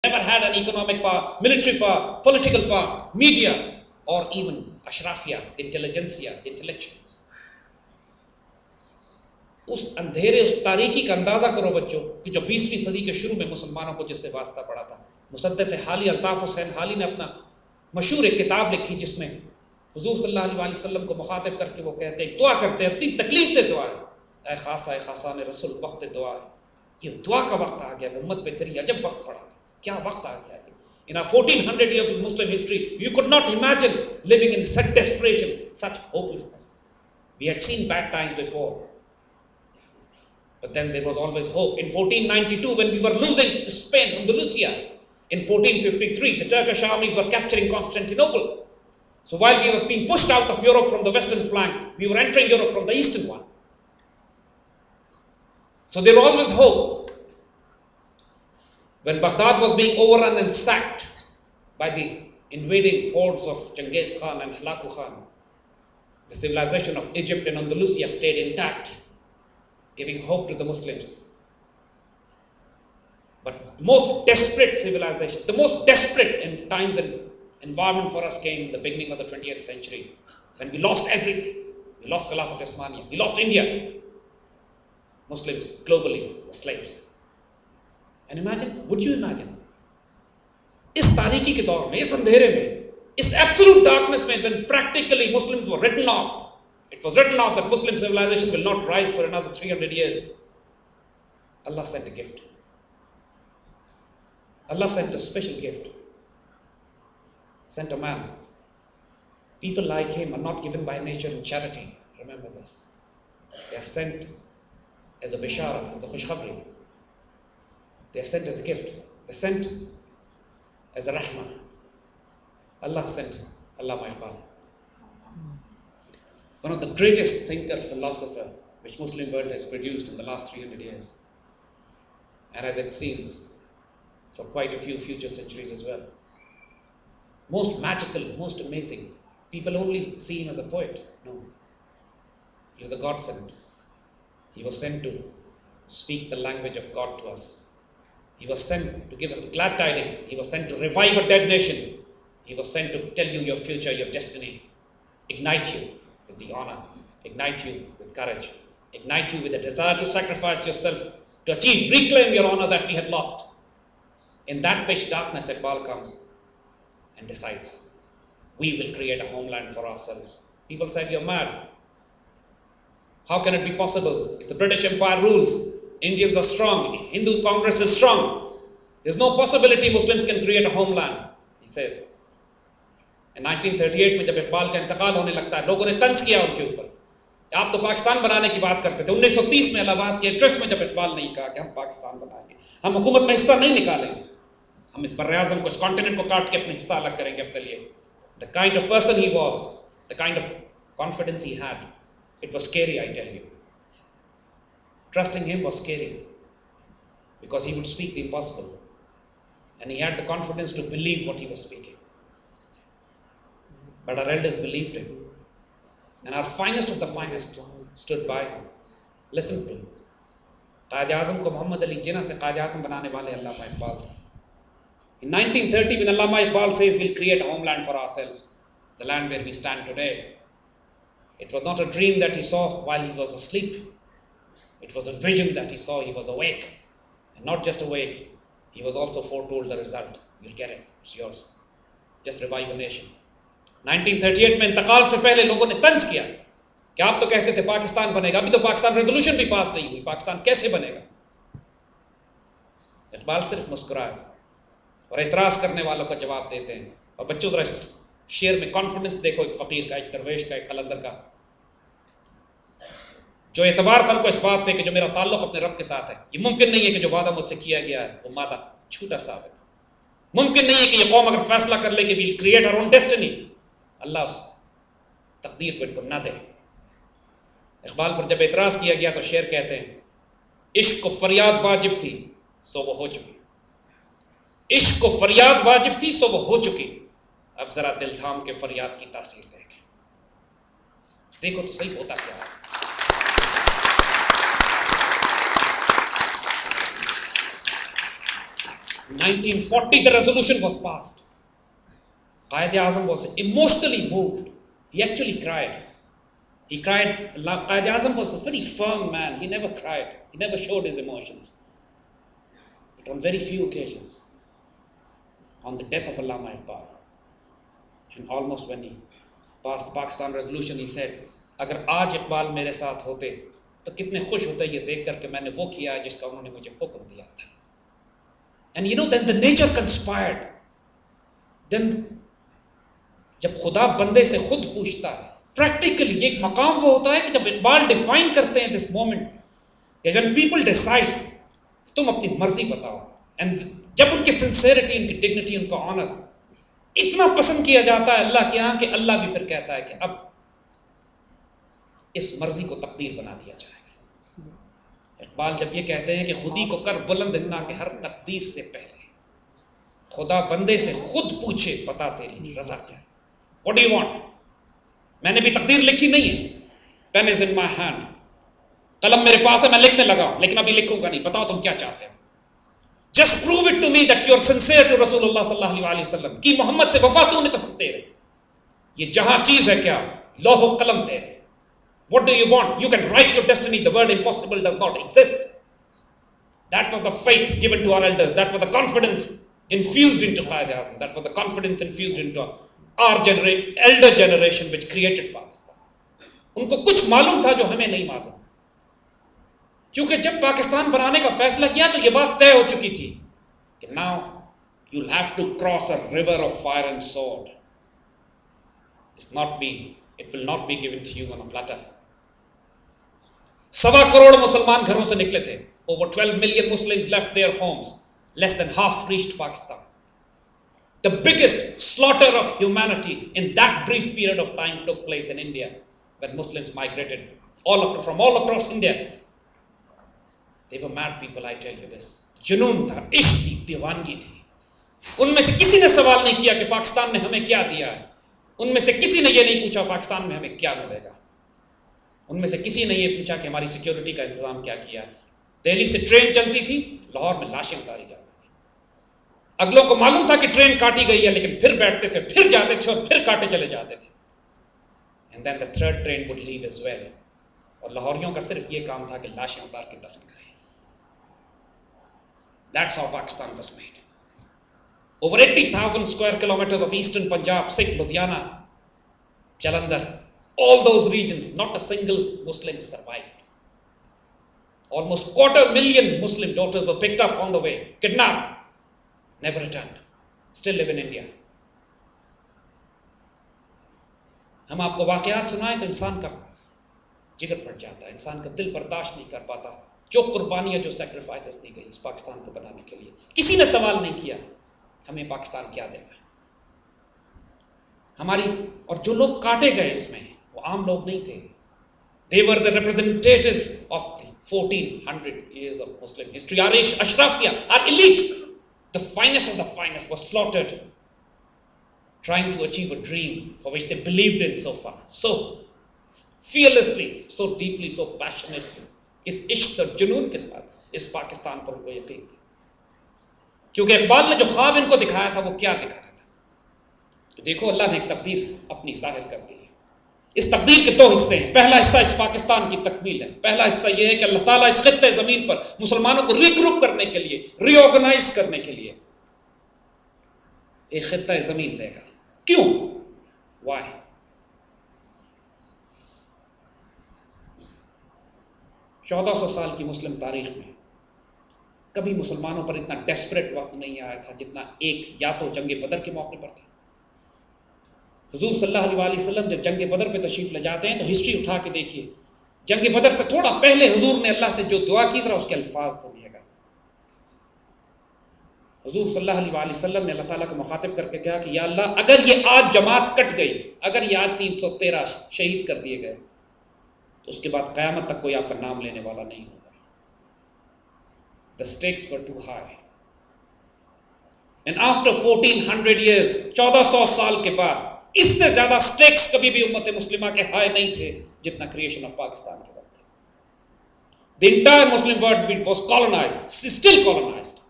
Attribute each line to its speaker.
Speaker 1: never had an economic power, military power, political power, media, or even Ashrafia, the intelligentsia, the intellectuals. उस अंधेरे, उस तारीकी का अंदाजा करो बच्चों कि जो 20वीं सदी के शुरू में मुसलमानों को जिससे वास्ता पड़ा था। मुसद्दस हाली अल्ताफ हुसैन हाली ने अपना मशहूर एक किताब लिखी जिसमें हुजूर सल्लल्लाहु अलैहि वसल्लम को मुखातिब करके वो कहते हैं, दुआ करते हैं, इतनी तकलीफ दे दुआ है, ऐ खासा ने रसूल, वक्त दुआ है, ये दुआ का वक्त आ गया, उम्मत पे तेरी अजब वक्त पड़ा, क्या वक्त आ गया। In our 1400 years of Muslim history, you could not imagine living in such desperation, such hopelessness. We had seen bad times before, but then there was always hope. In 1492, when we were losing Spain, Andalusia, in 1453, the Turkish armies were capturing Constantinople. So while we were being pushed out of Europe from the western flank, we were entering Europe from the eastern one. So there was always hope. When Baghdad was being overrun and sacked by the invading hordes of Genghis Khan and Halaku Khan, the civilization of Egypt and Andalusia stayed intact, giving hope to the Muslims. But the most desperate civilization, the most desperate in times and environment for us came in the beginning of the 20th century, when we lost everything. We lost Khilafat Osmania, we lost India. Muslims globally were slaves. And imagine, would you imagine, इस तारीकी के दौर में, इस अंधेरे में, इस absolute darkness में, when practically Muslims were written off, it was written off that Muslim civilization will not rise for another 300 years. Allah sent a gift. Allah sent a special gift. Sent a man. People like him are not given by nature in charity. Remember this. They are sent as a bishara, as a khushkhabri. They are sent as a gift. They are sent as a rahmah. Allah sent Allama Iqbal. One of the greatest thinker, philosopher, which Muslim world has produced in the last 300 years. And as it seems, for quite a few future centuries as well. Most magical, most amazing. People only see him as a poet. No. He was a God sent. He was sent to speak the language of God to us. He was sent to give us glad tidings. He was sent to revive a dead nation. He was sent to tell you your future, your destiny. Ignite you with the honor. Ignite you with courage. Ignite you with a desire to sacrifice yourself, to achieve, reclaim your honor that we had lost. In that pitch darkness, Iqbal comes and decides, we will create a homeland for ourselves. People said, you're mad. How can it be possible? If the British Empire rules, Indians are strong, Hindu Congress is strong. There's no possibility Muslims can create a homeland, he says. In 1938 में जब इकबाल का इंतकाल होने लगता है, लोगों ने तंज किया उनके ऊपर, आप तो पाकिस्तान बनाने की बात करते थे। 1930 में इलाहाबाद के ट्रस्ट में जब इकबाल ने कहा कि हम पाकिस्तान बनाएंगे, हम हुकूमत में हिस्सा नहीं निकालेंगे, हम इस बर्र-ए-आज़म को, इस कॉन्टिनेंट को काट के अपने हिस्सा अलग करेंगे अपने लिए। The kind of person he was, the kind of confidence he had, it was scary, I tell you. Trusting him was scary because he would speak the impossible and he had the confidence to believe what he was speaking. But our elders believed him and our finest of the finest stood by him, listened to him. Quaid-e-Azam ko Muhammad Ali Jinnah se Quaid-e-Azam banane wale Allama Iqbal tha. In 1930, when Allama Iqbal says we'll create a homeland for ourselves, the land where we stand today, it was not a dream that he saw while he was asleep. It was a vision that he saw. He was awake. And not just awake, he was also foretold the result. You'll get it. It's yours. Just revive a nation. 1938 में इंतकाल से पहले लोगों ने तंज किया कि आप तो कहते थे पाकिस्तान बनेगा, अभी तो पाकिस्तान रेजोल्यूशन भी पास नहीं हुई, पाकिस्तान कैसे बनेगा? इकबाल सिर्फ मुस्कुराए और इतराज करने वालों का जवाब देते हैं। और बच्चों जरा इस शेर में कॉन्फिडेंस देखो, एक फकीर का, एक दरवेश का, एक कलंदर का, जो एतबार था उनको इस बात पे कि जो मेरा ताल्लुक अपने रब के साथ है, ये मुमकिन नहीं है कि जो वादा मुझसे किया गया है वो वादा झूठा साबित है। मुमकिन नहीं है कि ये कौम अगर फैसला कर ले कि we'll create our own destiny, अल्लाह उस तकदीर को इनको ना दे। इकबाल पर जब एतराज किया गया तो शेर कहते हैं, इश्क को फरियाद वाजिब थी सो वो हो चुकी, इश्क को फरियाद वाजिब थी सो वो हो चुकी, अब जरा दिल थाम के फरियाद की तासीर देखें। देखो तो सही होता क्या है। 1940 the resolution was passed. Quaid-e-Azam was emotionally moved. He actually cried. He cried. Quaid-e-Azam was a very firm man. He never cried. He never showed his emotions. But on very few occasions, on the death of Allama Iqbal, and almost when he passed the Pakistan resolution, he said, अगर आज इकबाल मेरे साथ होते तो कितने खुश होते ये देख कर कि मैंने वो किया जिसका उन्होंने मुझे हुक्म दिया था. And you know, then the nature conspired. Then जब खुदा बंदे से खुद पूछता है, प्रैक्टिकली ये एक मकाम वो होता है कि जब इकबाल डिफाइन करते हैं this moment, when people decide तुम अपनी मर्जी बताओ, एंड जब उनकी सिंसेरिटी, उनकी डिग्निटी, उनका ऑनर इतना पसंद किया जाता है अल्लाह के यहाँ कि अल्लाह भी फिर कहता है कि अब इस मर्जी को तकदीर बना दिया जाएगा. इकबाल जब ये कहते हैं कि खुदी को कर बुलंद इतना कि हर तकदीर से पहले खुदा बंदे से खुद पूछे बता तेरी रजा क्या है. What do you want? मैंने भी तकदीर लिखी नहीं है. Pen is in my hand, कलम मेरे पास है, मैं लिखने लगा हूं, लेकिन अभी लिखूंगा नहीं. बताओ तुम क्या चाहते हो. Just prove it to me that you are sincere to रसूलुल्लाह सल्लल्लाहु अलैहि वसल्लम. कि मोहम्मद से वफा तूने तो हम तेरे. ये जहां चीज है क्या, लौह कलम तेरे. What do you want? You can write your destiny. The word impossible does not exist. That was the faith given to our elders. That was the confidence infused into Quaid-e-Azam. That was the confidence infused into our elder generation which created Pakistan. उनको कुछ मालूम था जो हमें नहीं मालूम, क्योंकि जब पाकिस्तान बनाने का फैसला किया तो ये बात तय हो चुकी थी कि now you'll have to cross a river of fire and sword. It will not be given to you on a platter. 1.25 crore मुसलमान घरों से निकले थे. Over 12 million Muslims left their homes. Less than half reached Pakistan. The biggest slaughter of humanity in that brief period of time took place in India when Muslims migrated from all across India. They were mad people, I tell you this. जुनून था, इश्क थी, दीवानगी थी. उनमें से किसी ने सवाल नहीं किया कि पाकिस्तान ने हमें क्या दिया है. उनमें से किसी ने ये नहीं पूछा पाकिस्तान में हमें क्या मिलेगा. उनमें से किसी ने ये पूछा कि हमारी सिक्योरिटी का इंतजाम क्या किया. दिल्ली से ट्रेन चलती थी, लाहौर में लाशें उतारी जाती थी. अगलों को मालूम था कि ट्रेन काटी गई है, लेकिन फिर बैठते थे, फिर जाते थे और फिर काटे चले जाते थे. And then the third train would leave as well. और लाहौरियों का सिर्फ ये काम था कि लाशें उतार के दफन करें. That's how Pakistan was made. Over 80,000 square kilometers of eastern Punjab, Sikh, Ludhiana, Jalandhar, all those regions, not a single Muslim survived. Almost 250,000 Muslim daughters were picked up on the way, kidnapped, never returned, still live in India. हम आपको वाकयात सुनाएं तो इंसान का जिगर फट जाता है, इंसान का दिल बर्दाश्त नहीं कर पाता. जो कुर्बानियां, जो सैक्रिफाइसेस दी गई इस पाकिस्तान को बनाने के लिए. किसी ने सवाल नहीं किया हमें पाकिस्तान क्या देगा. हमारी और जो लोग काटे गए इसमें वो आम लोग नहीं थे. They were the representatives of the 1400 years of Muslim history. Our Ashrafia, our elite, the finest of the finest, was slaughtered trying to achieve a dream for which they believed in so far, so fearlessly, so deeply, so passionately. इस इश्क और जुनून के साथ इस पाकिस्तान पर उनको यकीन था, क्योंकि इकबाल ने जो ख्वाब इनको दिखाया था वो क्या दिखाया था. तो देखो अल्लाह ने एक तकदीर अपनी जाहिर कर दी है. इस तकदीर के 2 हिस्से हैं. पहला हिस्सा इस पाकिस्तान की तकमील है. पहला हिस्सा ये है कि अल्लाह ताला इस खित्ते ज़मीन पर मुसलमानों को रिग्रुप करने के लिए, रीऑर्गेनाइज करने के लिए एक खित्ता ज़मीन देगा. क्यों? वाई? 1400 साल की मुस्लिम तारीख में कभी मुसलमानों पर इतना डेस्परेट वक्त नहीं आया था जितना एक या तो जंग बदर के मौके पर था. हुजूर सल्लल्लाहु अलैहि वसल्लम जब जंग बदर पे तशरीफ ले जाते हैं तो हिस्ट्री उठा के देखिए. जंग बदर से थोड़ा पहले हुजूर ने अल्लाह से जो दुआ की जरा उसके अल्फाज सुनिएगा. हुजूर सल्लल्लाहु अलैहि वसल्लम ने अल्लाह ताला को मुखातिब करके कहा कि या अल्लाह, अगर ये आज जमात कट गई, अगर ये आज 313 शहीद कर दिए गए तो उसके बाद क़यामत तक कोई आपका नाम लेने वाला नहीं होगा. The stakes were too high. And after 1400 years, 1400 साल के बाद इससे ज्यादा स्टेक्स कभी भी उम्मत मुस्लिमा के हाई नहीं थे जितना क्रिएशन ऑफ पाकिस्तान के वक्त. The entire Muslim world was colonized, still colonized.